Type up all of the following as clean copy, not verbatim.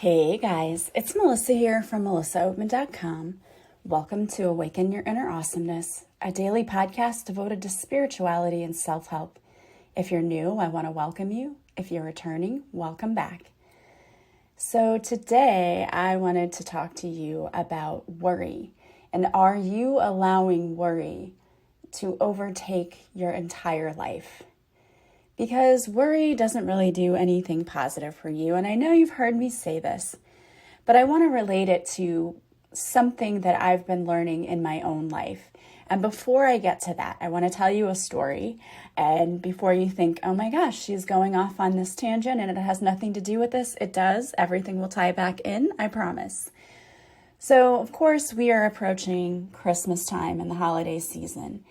Hey guys, it's Melissa here from melissaoatman.com. Welcome to Awaken Your Inner Awesomeness, a daily podcast devoted to spirituality and self-help. If you're new, I want to welcome you. If you're returning, welcome back. So today I wanted to talk to you about worry. And are you allowing worry to overtake your entire life? Because worry doesn't really do anything positive for you. And I know you've heard me say this, but I want to relate it to something that I've been learning in my own life. And before I get to that, I want to tell you a story. And before you think, oh my gosh, she's going off on this tangent and it has nothing to do with this, it does. Everything will tie back in, I promise. So, of course, we are approaching Christmas time and the holiday season.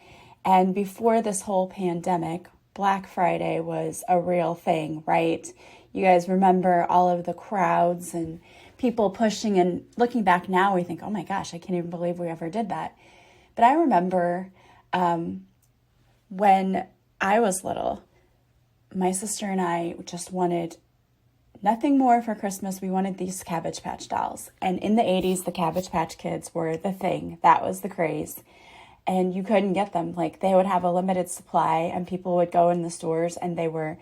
And before this whole pandemic, Black Friday was a real thing, right? You guys remember all of the crowds and people pushing, and looking back now, we think, oh my gosh, I can't even believe we ever did that. But I remember when I was little, my sister and I just wanted nothing more for Christmas. We wanted these Cabbage Patch dolls. And in the 80s, the Cabbage Patch Kids were the thing. That was the craze. And you couldn't get them. Like, they would have a limited supply and people would go in the stores and they were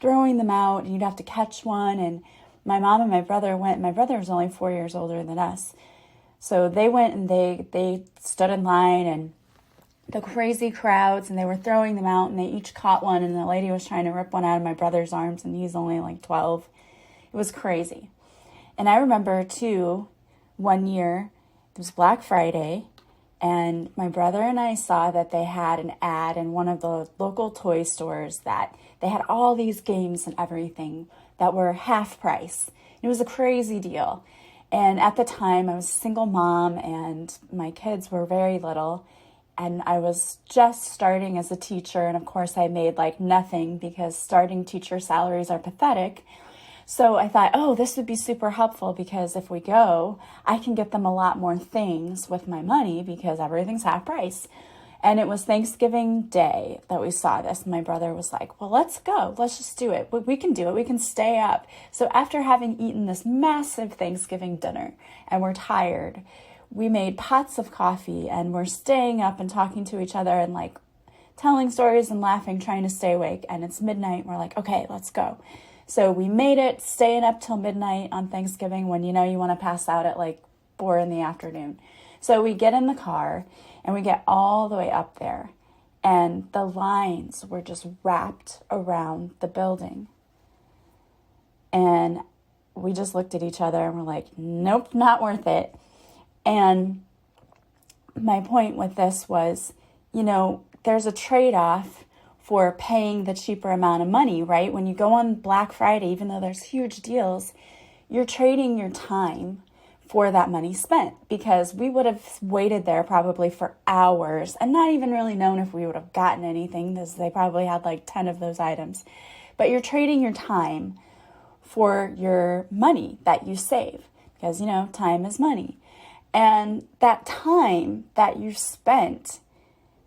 throwing them out and you'd have to catch one. And my mom and my brother went. My brother was only 4 years older than us. So they went and they stood in line, and the crazy crowds, and they were throwing them out, and they each caught one, and the lady was trying to rip one out of my brother's arms, and he's only like 12. It was crazy. And I remember too, one year, it was Black Friday, and my brother and I saw that they had an ad in one of the local toy stores that they had all these games and everything that were half price. It was a crazy deal. And at the time, I was a single mom and my kids were very little. And I was just starting as a teacher. And of course, I made like nothing because starting teacher salaries are pathetic. So I thought, oh, this would be super helpful because if we go, I can get them a lot more things with my money because everything's half price. And it was Thanksgiving Day that we saw this. My brother was like, well, let's go. Let's just do it. We can do it. We can stay up. So after having eaten this massive Thanksgiving dinner and we're tired, we made pots of coffee and we're staying up and talking to each other and like telling stories and laughing, trying to stay awake. And it's midnight. We're like, okay, let's go. So we made it, staying up till midnight on Thanksgiving when you know you want to pass out at like 4 p.m. So we get in the car and we get all the way up there. And the lines were just wrapped around the building. And we just looked at each other and we're like, nope, not worth it. And my point with this was, you know, there's a trade-off for paying the cheaper amount of money, right? When you go on Black Friday, even though there's huge deals, you're trading your time for that money spent, because we would have waited there probably for hours and not even really known if we would have gotten anything because they probably had like 10 of those items. But you're trading your time for your money that you save because, you know, time is money. And that time that you spent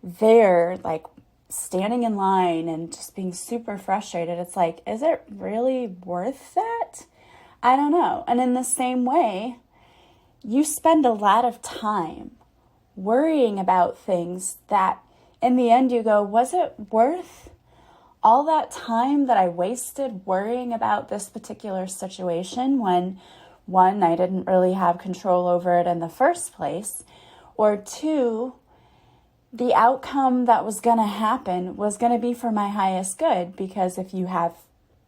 there, like standing in line and just being super frustrated, it's like, is it really worth that? I don't know. And in the same way, you spend a lot of time worrying about things that in the end you go, was it worth all that time that I wasted worrying about this particular situation when, one, I didn't really have control over it in the first place, or two, the outcome that was going to happen was going to be for my highest good? Because if you have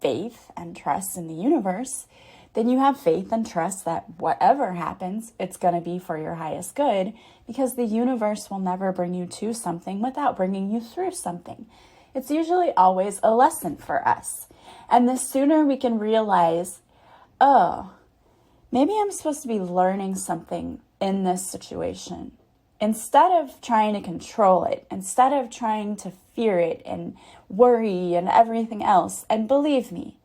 faith and trust in the universe, then you have faith and trust that whatever happens, it's going to be for your highest good, because the universe will never bring you to something without bringing you through something. It's usually always a lesson for us. And the sooner we can realize, oh, maybe I'm supposed to be learning something in this situation, instead of trying to control it, instead of trying to fear it and worry and everything else. And believe me,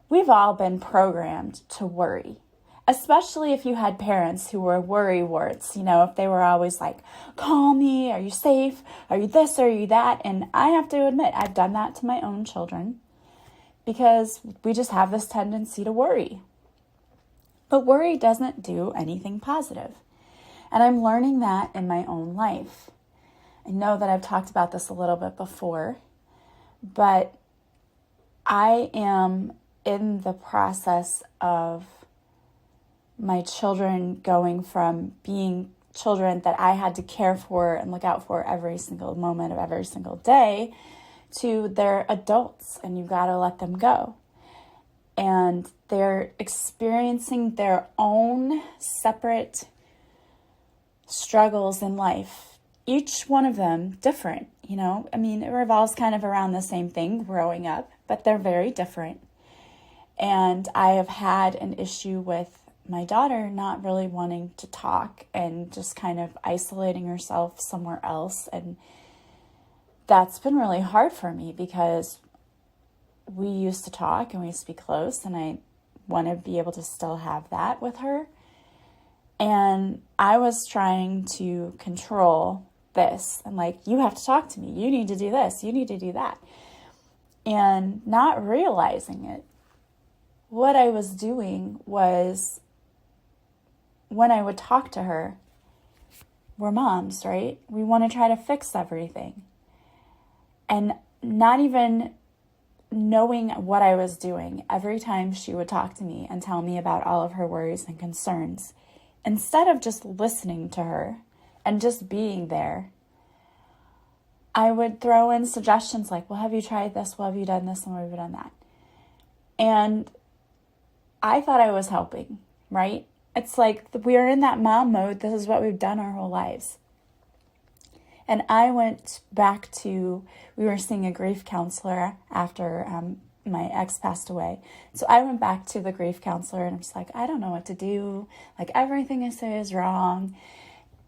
we've all been programmed to worry, especially if you had parents who were worry warts. You know, if they were always like, call me, are you safe? Are you this, are you that? And I have to admit, I've done that to my own children because we just have this tendency to worry. But worry doesn't do anything positive. And I'm learning that in my own life. I know that I've talked about this a little bit before, but I am in the process of my children going from being children that I had to care for and look out for every single moment of every single day to they're adults and you got to let them go. And they're experiencing their own separate struggles in life. Each one of them different, I mean, it revolves kind of around the same thing growing up, but they're very different. And I have had an issue with my daughter not really wanting to talk and just kind of isolating herself somewhere else. And that's been really hard for me because we used to talk and we used to be close, and I want to be able to still have that with her. And I was trying to control this and you have to talk to me. You need to do this. You need to do that. And not realizing it. What I was doing was when I would talk to her, we're moms, right? We want to try to fix everything. And not even knowing what I was doing every time she would talk to me and tell me about all of her worries and concerns, instead of just listening to her and just being there, I would throw in suggestions like, well, have you tried this? Well, have you done this? And have you done that? And I thought I was helping, right? It's like we are in that mom mode. This is what we've done our whole lives. And I went back to, we were seeing a grief counselor after my ex passed away. So I went back to the grief counselor and I'm just like, I don't know what to do. Everything I say is wrong.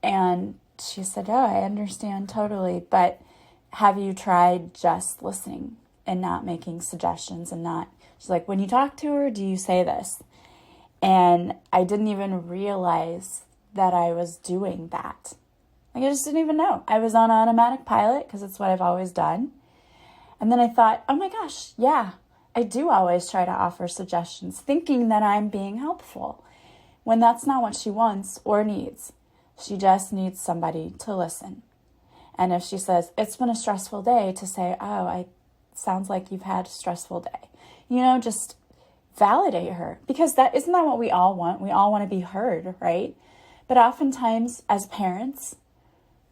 And she said, oh, I understand totally. But have you tried just listening and not making suggestions and not, she's like, when you talk to her, do you say this? And I didn't even realize that I was doing that. I just didn't even know. I was on automatic pilot because it's what I've always done. And then I thought, oh my gosh, yeah, I do always try to offer suggestions, thinking that I'm being helpful, when that's not what she wants or needs. She just needs somebody to listen. And if she says, it's been a stressful day, to say, oh, sounds like you've had a stressful day. Just validate her. Because isn't that what we all want? We all want to be heard, right? But oftentimes as parents,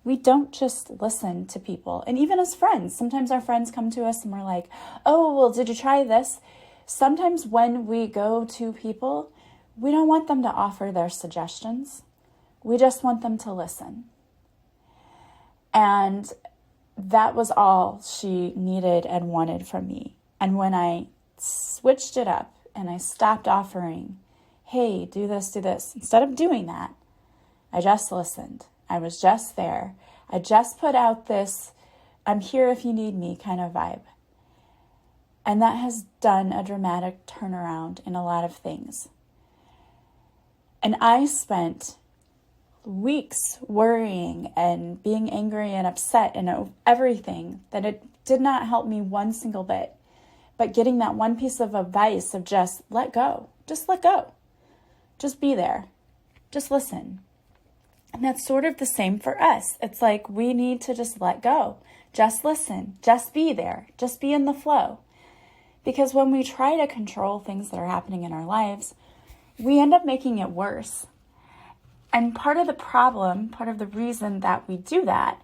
we don't just listen to people. And even as friends, sometimes our friends come to us and we're like, oh, well, did you try this? Sometimes when we go to people, we don't want them to offer their suggestions. We just want them to listen. And that was all she needed and wanted from me. And when I switched it up and I stopped offering, hey, do this, instead of doing that, I just listened. I was just there. I just put out this, I'm here if you need me kind of vibe. And that has done a dramatic turnaround in a lot of things. And I spent weeks worrying and being angry and upset and everything that it did not help me one single bit. But getting that one piece of advice of just let go. Just let go. Just be there. Just listen. And that's sort of the same for us. It's like we need to just let go. Just listen. Just be there. Just be in the flow. Because when we try to control things that are happening in our lives, we end up making it worse. And part of the problem, part of the reason that we do that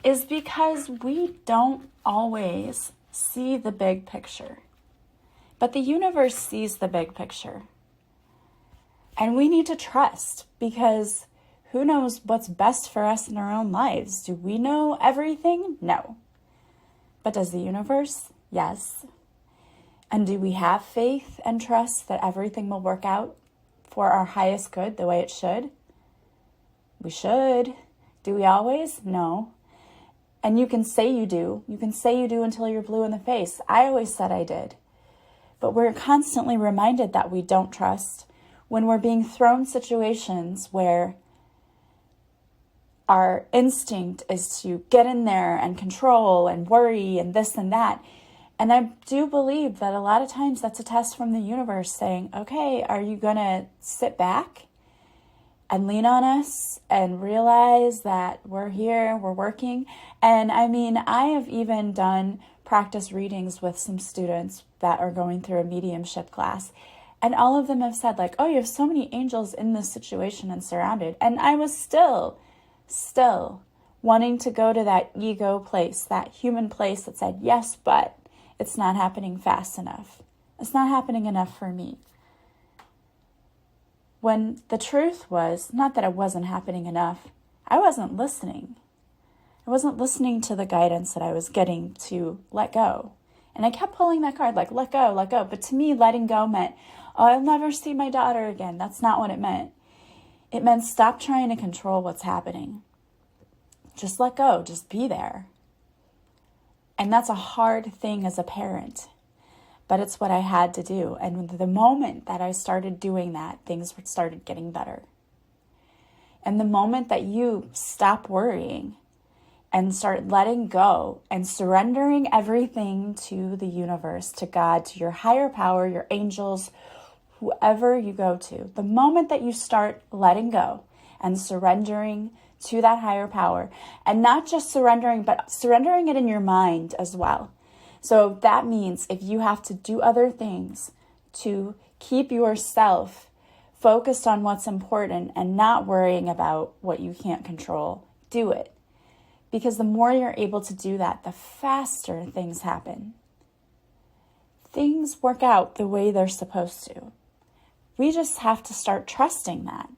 is because we don't always see the big picture. But the universe sees the big picture. And we need to trust, because who knows what's best for us in our own lives? Do we know everything? No. But does the universe? Yes. And do we have faith and trust that everything will work out for our highest good the way it should? We should. Do we always? No. And you can say you do. You can say you do until you're blue in the face. I always said I did. But we're constantly reminded that we don't trust when we're being thrown situations where our instinct is to get in there and control and worry and this and that. And I do believe that a lot of times that's a test from the universe saying, okay, are you going to sit back and lean on us and realize that we're here, we're working? And I mean, I have even done practice readings with some students that are going through a mediumship class. And all of them have said like, oh, you have so many angels in this situation and surrounded. And I was still wanting to go to that ego place, that human place that said, yes, but it's not happening fast enough. It's not happening enough for me. When the truth was, not that it wasn't happening enough, I wasn't listening. I wasn't listening to the guidance that I was getting to let go. And I kept pulling that card, like, let go, let go. But to me, letting go meant, oh, I'll never see my daughter again. That's not what it meant. It meant stop trying to control what's happening. Just let go, just be there. And that's a hard thing as a parent, but it's what I had to do. And the moment that I started doing that, things started getting better. And the moment that you stop worrying and start letting go and surrendering everything to the universe, to God, to your higher power, your angels, whoever you go to, the moment that you start letting go and surrendering to that higher power, and not just surrendering, but surrendering it in your mind as well. So that means if you have to do other things to keep yourself focused on what's important and not worrying about what you can't control, do it. Because the more you're able to do that, the faster things happen. Things work out the way they're supposed to. We just have to start trusting that.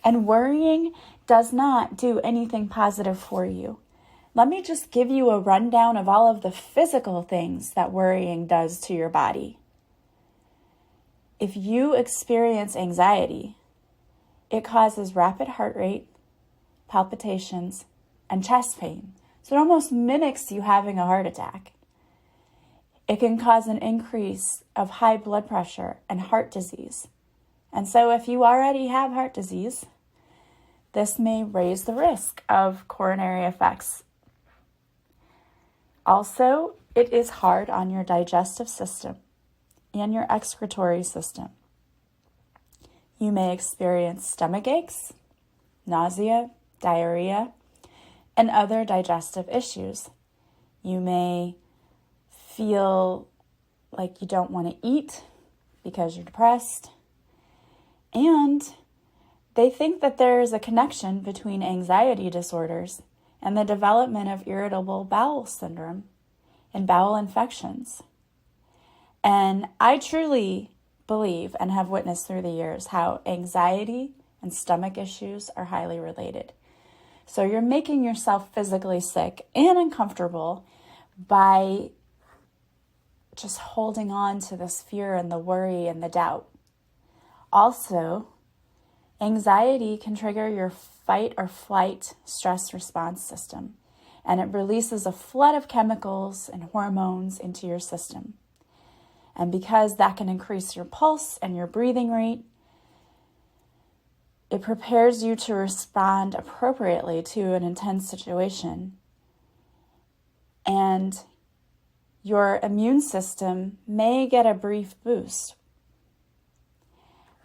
And worrying does not do anything positive for you. Let me just give you a rundown of all of the physical things that worrying does to your body. If you experience anxiety, it causes rapid heart rate, palpitations, and chest pain. So it almost mimics you having a heart attack. It can cause an increase of high blood pressure and heart disease. And so if you already have heart disease, this may raise the risk of coronary effects. Also, it is hard on your digestive system and your excretory system. You may experience stomach aches, nausea, diarrhea, and other digestive issues. You may feel like you don't want to eat because you're depressed. And they think that there is a connection between anxiety disorders and the development of irritable bowel syndrome and bowel infections. And I truly believe and have witnessed through the years how anxiety and stomach issues are highly related. So you're making yourself physically sick and uncomfortable by just holding on to this fear and the worry and the doubt. Also, anxiety can trigger your fight or flight stress response system, and it releases a flood of chemicals and hormones into your system. And because that can increase your pulse and your breathing rate, it prepares you to respond appropriately to an intense situation. And your immune system may get a brief boost.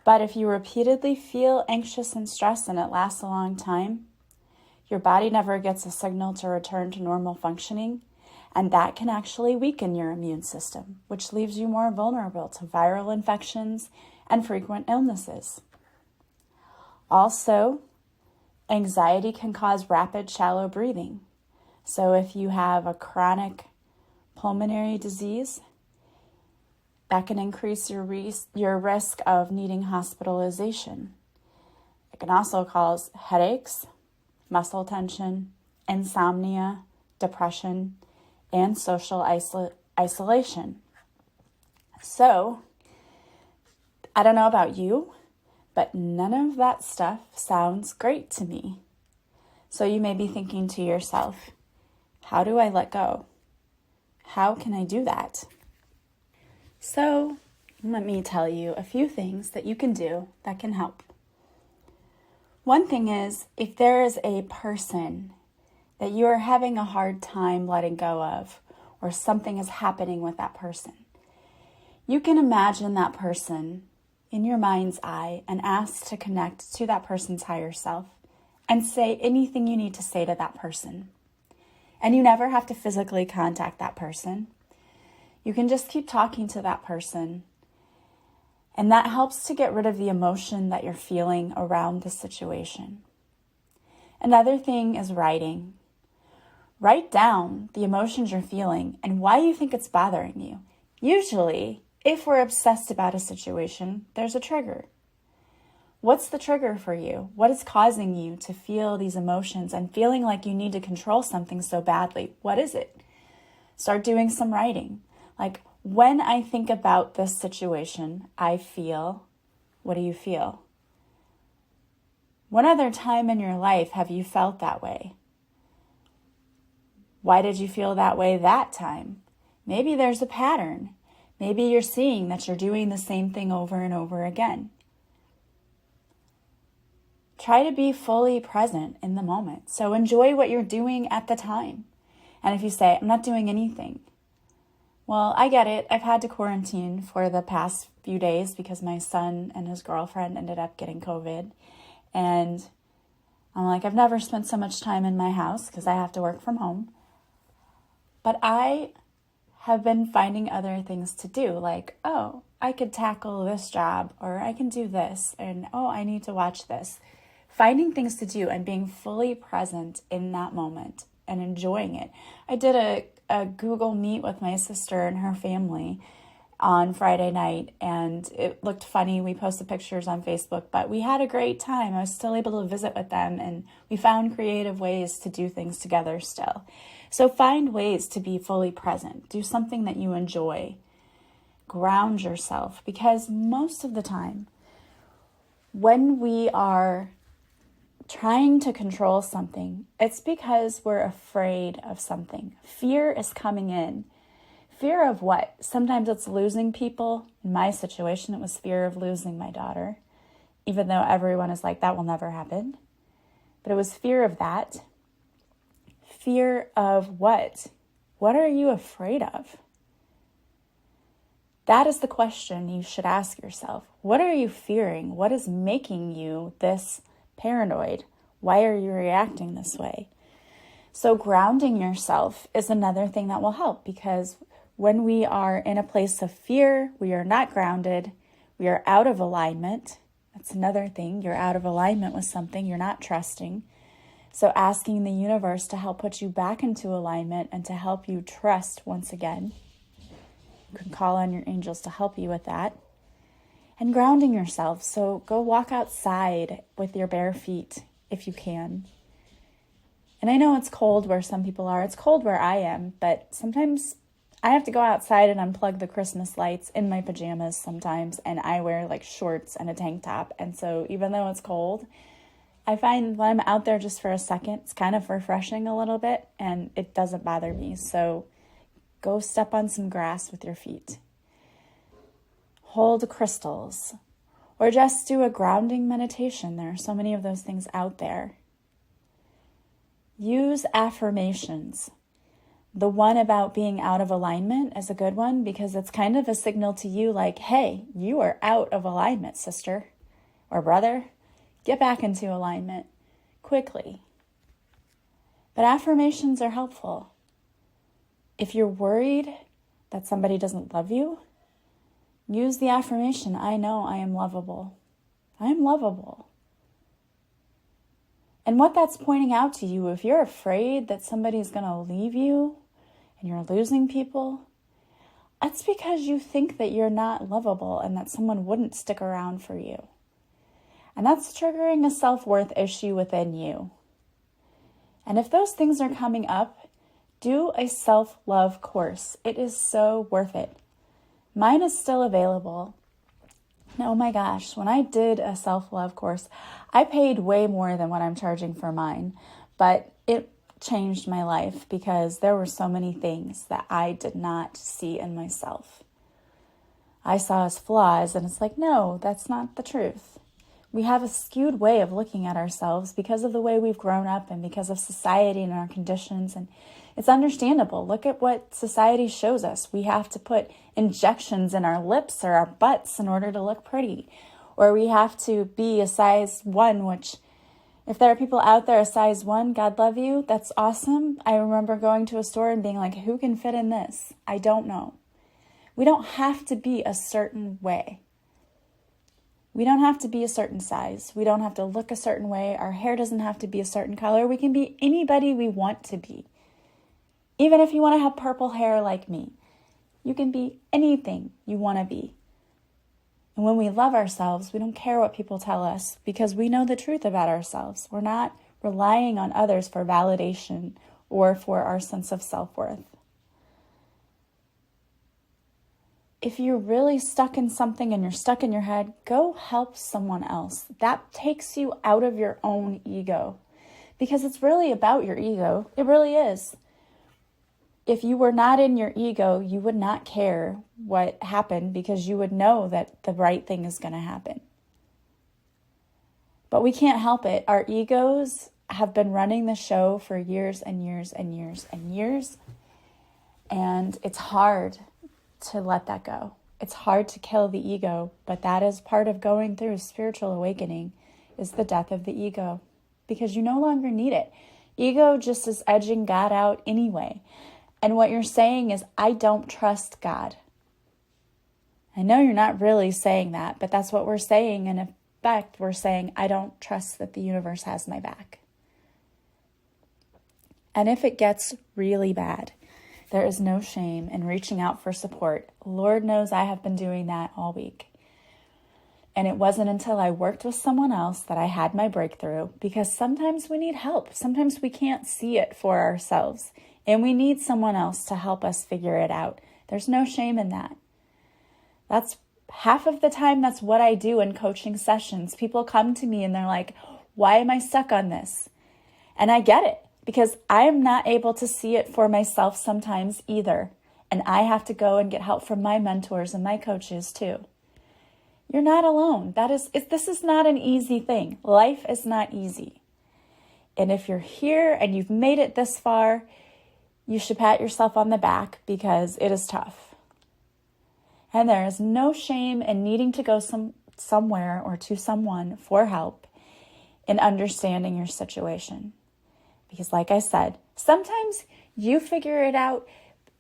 But if you repeatedly feel anxious and stressed and it lasts a long time, your body never gets a signal to return to normal functioning, and that can actually weaken your immune system, which leaves you more vulnerable to viral infections and frequent illnesses. Also, anxiety can cause rapid, shallow breathing. So if you have a chronic pulmonary disease, that can increase your risk of needing hospitalization. It can also cause headaches, muscle tension, insomnia, depression, and social isolation. So, I don't know about you, but none of that stuff sounds great to me. So you may be thinking to yourself, how do I let go? How can I do that? So let me tell you a few things that you can do that can help. One thing is, if there is a person that you are having a hard time letting go of, or something is happening with that person. You can imagine that person in your mind's eye and ask to connect to that person's higher self and say anything you need to say to that person. And you never have to physically contact that person. You can just keep talking to that person. And that helps to get rid of the emotion that you're feeling around the situation. Another thing is writing. Write down the emotions you're feeling and why you think it's bothering you. Usually, if we're obsessed about a situation, there's a trigger. What's the trigger for you? What is causing you to feel these emotions and feeling like you need to control something so badly? What is it? Start doing some writing. Like, when I think about this situation, I feel, what do you feel? What other time in your life have you felt that way? Why did you feel that way that time? Maybe there's a pattern. Maybe you're seeing that you're doing the same thing over and over again. Try to be fully present in the moment. So enjoy what you're doing at the time. And if you say, I'm not doing anything, well, I get it. I've had to quarantine for the past few days because my son and his girlfriend ended up getting COVID. And I'm like, I've never spent so much time in my house because I have to work from home. But I have been finding other things to do, like, oh, I could tackle this job, or I can do this, and oh, I need to watch this. Finding things to do and being fully present in that moment and enjoying it. I did a Google Meet with my sister and her family on Friday night, and it looked funny. We posted pictures on Facebook, but we had a great time. I was still able to visit with them, and we found creative ways to do things together still. So find ways to be fully present. Do something that you enjoy. Ground yourself, because most of the time, when we are trying to control something, it's because we're afraid of something. Fear is coming in. Fear of what? Sometimes it's losing people. In my situation, it was fear of losing my daughter, even though everyone is like, that will never happen. But it was fear of that. Fear of what? What are you afraid of? That is the question you should ask yourself. What are you fearing? What is making you this paranoid? Why are you reacting this way? So grounding yourself is another thing that will help, because when we are in a place of fear, we are not grounded, we are out of alignment. That's another thing. You're out of alignment with something, you're not trusting. So asking the universe to help put you back into alignment and to help you trust once again. You can call on your angels to help you with that. And grounding yourself. So go walk outside with your bare feet if you can. And I know it's cold where some people are. It's cold where I am, but sometimes I have to go outside and unplug the Christmas lights in my pajamas sometimes, and I wear like shorts and a tank top. And so even though it's cold, I find when I'm out there just for a second, it's kind of refreshing a little bit, and it doesn't bother me. So go step on some grass with your feet. Hold crystals, or just do a grounding meditation. There are so many of those things out there. Use affirmations. The one about being out of alignment is a good one, because it's kind of a signal to you like, hey, you are out of alignment, sister or brother. Get back into alignment quickly. But affirmations are helpful. If you're worried that somebody doesn't love you, use the affirmation, I know I am lovable. I am lovable. And what that's pointing out to you, if you're afraid that somebody's going to leave you and you're losing people, that's because you think that you're not lovable and that someone wouldn't stick around for you. And that's triggering a self-worth issue within you. And if those things are coming up, do a self-love course. It is so worth it. Mine is still available. And oh my gosh, when I did a self-love course, I paid way more than what I'm charging for mine, but it changed my life because there were so many things that I did not see in myself. I saw as flaws, and it's like, no, that's not the truth. We have a skewed way of looking at ourselves because of the way we've grown up and because of society and our conditions. And It's understandable. Look at what society shows us. We have to put injections in our lips or our butts in order to look pretty. Or we have to be a size 1, which if there are people out there a size 1, God love you, that's awesome. I remember going to a store and being like, who can fit in this? I don't know. We don't have to be a certain way. We don't have to be a certain size. We don't have to look a certain way. Our hair doesn't have to be a certain color. We can be anybody we want to be. Even if you want to have purple hair like me, you can be anything you want to be. And when we love ourselves, we don't care what people tell us because we know the truth about ourselves. We're not relying on others for validation or for our sense of self-worth. If you're really stuck in something and you're stuck in your head, go help someone else. That takes you out of your own ego because it's really about your ego. It really is. If you were not in your ego, you would not care what happened because you would know that the right thing is going to happen. But we can't help it. Our egos have been running the show for years and years and years and years. And it's hard to let that go. It's hard to kill the ego, but that is part of going through spiritual awakening is the death of the ego because you no longer need it. Ego just is edging God out anyway. And what you're saying is, I don't trust God. I know you're not really saying that, but that's what we're saying. In effect, we're saying, I don't trust that the universe has my back. And if it gets really bad, there is no shame in reaching out for support. Lord knows I have been doing that all week. And it wasn't until I worked with someone else that I had my breakthrough, because sometimes we need help. Sometimes we can't see it for ourselves. And we need someone else to help us figure it out. There's no shame in that. That's half of the time, that's what I do in coaching sessions. People come to me and they're like, why am I stuck on this? And I get it because I am not able to see it for myself sometimes either. And I have to go and get help from my mentors and my coaches too. You're not alone. This is not an easy thing. Life is not easy. And if you're here and you've made it this far, you should pat yourself on the back because it is tough. And there is no shame in needing to go somewhere or to someone for help in understanding your situation. Because like I said, sometimes you figure it out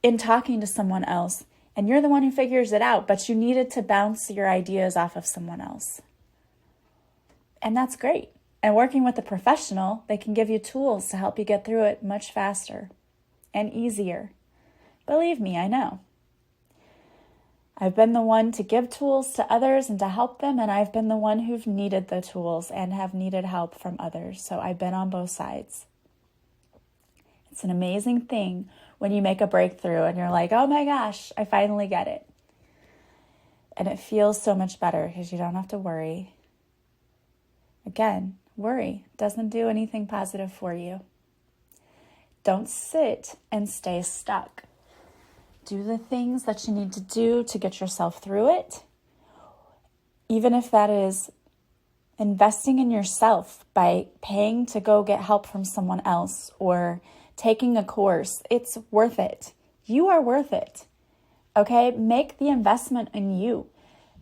in talking to someone else and you're the one who figures it out, but you needed to bounce your ideas off of someone else. And that's great. And working with a professional, they can give you tools to help you get through it much faster and easier. Believe me, I know. I've been the one to give tools to others and to help them, and I've been the one who've needed the tools and have needed help from others. So I've been on both sides. It's an amazing thing when you make a breakthrough and you're like, oh my gosh, I finally get it. And it feels so much better because you don't have to worry. Again, worry doesn't do anything positive for you. Don't sit and stay stuck. Do the things that you need to do to get yourself through it. Even if that is investing in yourself by paying to go get help from someone else or taking a course, it's worth it. You are worth it. Okay? Make the investment in you.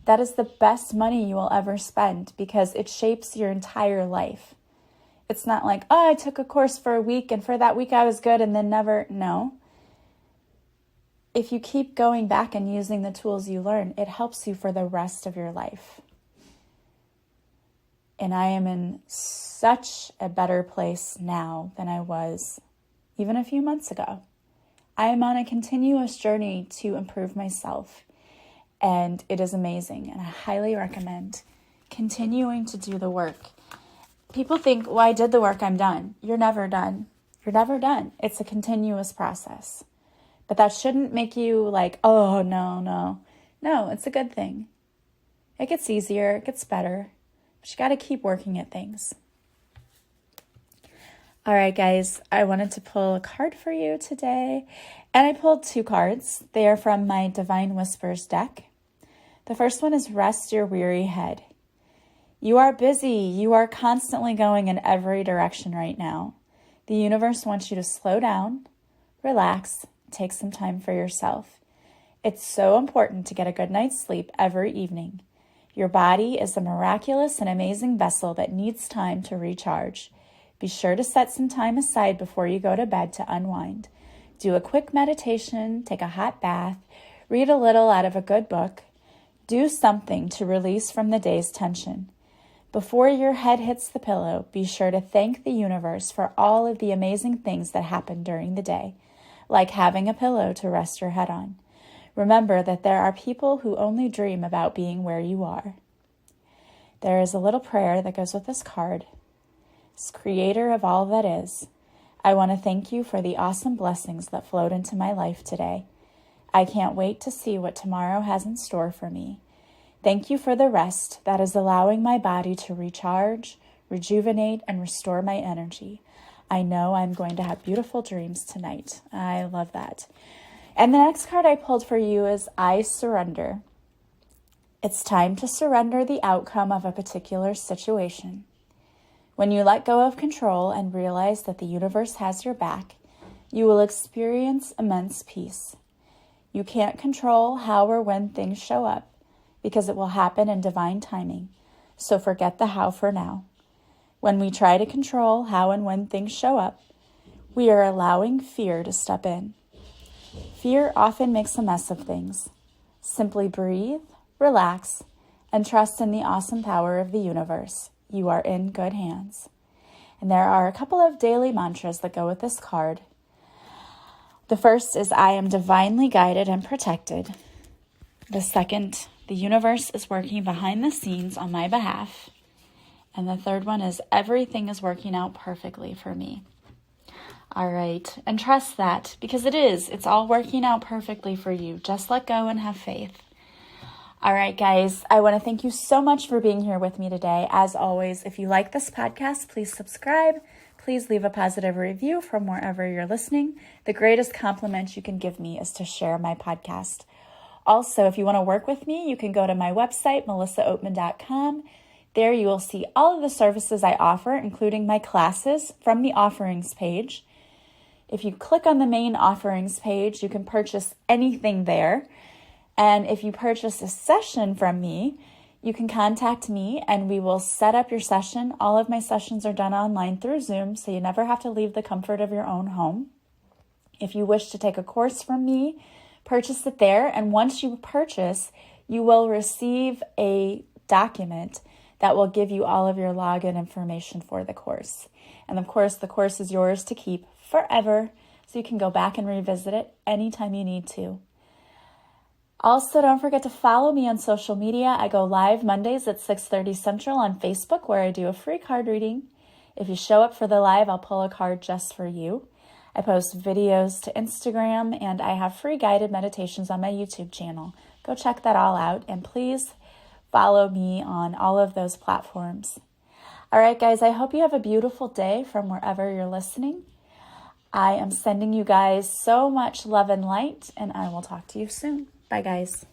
That is the best money you will ever spend because it shapes your entire life. It's not like, oh, I took a course for a week and for that week I was good and then never. No. If you keep going back and using the tools you learn, it helps you for the rest of your life. And I am in such a better place now than I was even a few months ago. I am on a continuous journey to improve myself, and it is amazing. And I highly recommend continuing to do the work. People think, well, I did the work, I'm done. You're never done. You're never done. It's a continuous process. But that shouldn't make you like, oh, no. No, it's a good thing. It gets easier, it gets better. But you got to keep working at things. All right, guys, I wanted to pull a card for you today. And I pulled 2 cards. They are from my Divine Whispers deck. The first one is Rest Your Weary Head. You are busy. You are constantly going in every direction right now. The universe wants you to slow down, relax, take some time for yourself. It's so important to get a good night's sleep every evening. Your body is a miraculous and amazing vessel that needs time to recharge. Be sure to set some time aside before you go to bed to unwind. Do a quick meditation, take a hot bath, read a little out of a good book. Do something to release from the day's tension. Before your head hits the pillow, be sure to thank the universe for all of the amazing things that happen during the day, like having a pillow to rest your head on. Remember that there are people who only dream about being where you are. There is a little prayer that goes with this card. As Creator of all that is, I want to thank you for the awesome blessings that flowed into my life today. I can't wait to see what tomorrow has in store for me. Thank you for the rest that is allowing my body to recharge, rejuvenate, and restore my energy. I know I'm going to have beautiful dreams tonight. I love that. And the next card I pulled for you is I surrender. It's time to surrender the outcome of a particular situation. When you let go of control and realize that the universe has your back, you will experience immense peace. You can't control how or when things show up because it will happen in divine timing, so forget the how for now. When we try to control how and when things show up, we are allowing fear to step in. Fear often makes a mess of things. Simply breathe, relax, and trust in the awesome power of the universe. You are in good hands. And there are a couple of daily mantras that go with this card. The first is, I am divinely guided and protected. The second, the universe is working behind the scenes on my behalf. And the third one is, everything is working out perfectly for me. All right, and trust that, because it is. It's all working out perfectly for you. Just let go and have faith. All right, guys, I want to thank you so much for being here with me today. As always, if you like this podcast, please subscribe. Please leave a positive review from wherever you're listening. The greatest compliment you can give me is to share my podcast. Also, if you want to work with me, you can go to my website, melissaoatman.com. There you will see all of the services I offer, including my classes, from the offerings page. If you click on the main offerings page, you can purchase anything there. And if you purchase a session from me, you can contact me and we will set up your session. All of my sessions are done online through Zoom, so you never have to leave the comfort of your own home. If you wish to take a course from me, purchase it there. And once you purchase, you will receive a document that will give you all of your login information for the course. And of course, the course is yours to keep forever, so you can go back and revisit it anytime you need to. Also, don't forget to follow me on social media. I go live Mondays at 6:30 Central on Facebook, where I do a free card reading. If you show up for the live, I'll pull a card just for you. I post videos to Instagram, and I have free guided meditations on my YouTube channel. Go check that all out, and please follow me on all of those platforms. All right, guys, I hope you have a beautiful day from wherever you're listening. I am sending you guys so much love and light, and I will talk to you soon. Bye, guys.